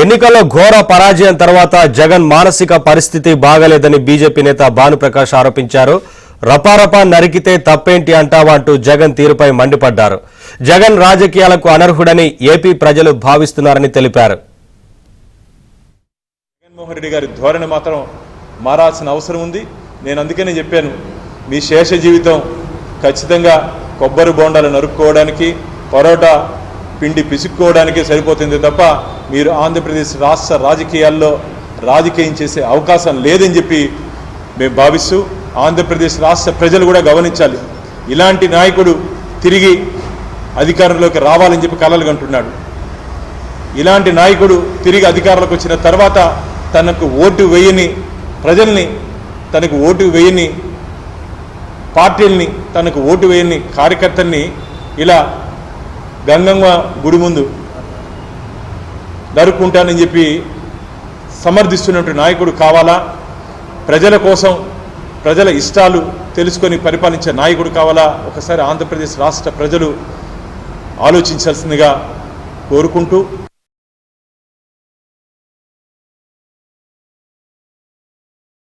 ఎన్నికల్లో ఘోర పరాజయం తర్వాత జగన్ మానసిక పరిస్థితి బాగలేదని బీజేపీ నేత భానుప్రకాష్ ఆరోపించారు. రపారపా నరికితే తప్పేంటి అంటావా అంటూ జగన్ తీరుపై మండిపడ్డారు. జగన్ రాజకీయాలకు అనర్హుడని ఏపీ ప్రజలు భావిస్తున్నారని తెలిపారు. జగన్మోహన్ రెడ్డి గారి ధోరణి మాత్రం మారాల్సిన అవసరం ఉంది. నేను అందుకనే చెప్పాను, మీ శేష జీవితం ఖచ్చితంగా కొబ్బరి బోండాలు నరుక్కోవడానికి, పరోటా పిండి పిసుక్కోవడానికే సరిపోతుంది తప్ప మీరు ఆంధ్రప్రదేశ్ రాష్ట్ర రాజకీయాల్లో రాజకీయం చేసే అవకాశం లేదని చెప్పి మేము భావిస్తూ, ఆంధ్రప్రదేశ్ రాష్ట్ర ప్రజలు కూడా గమనించాలి. ఇలాంటి నాయకుడు తిరిగి అధికారంలోకి రావాలని చెప్పి కలలు కంటున్నాడు. ఇలాంటి నాయకుడు తిరిగి అధికారంలోకి వచ్చిన తర్వాత తనకు ఓటు వేయని ప్రజల్ని, తనకు ఓటు వేయని పార్టీల్ని, తనకు ఓటు వేయని కార్యకర్తల్ని ఇలా గంగమ్మ గుడి ముందు నరుక్కుంటానని చెప్పి సమర్థిస్తున్నట్టు నాయకుడు కావాలా? ప్రజల కోసం, ప్రజల ఇష్టాలు తెలుసుకొని పరిపాలించే నాయకుడు కావాలా? ఒకసారి ఆంధ్రప్రదేశ్ రాష్ట్ర ప్రజలు ఆలోచించాల్సిందిగా కోరుకుంటూ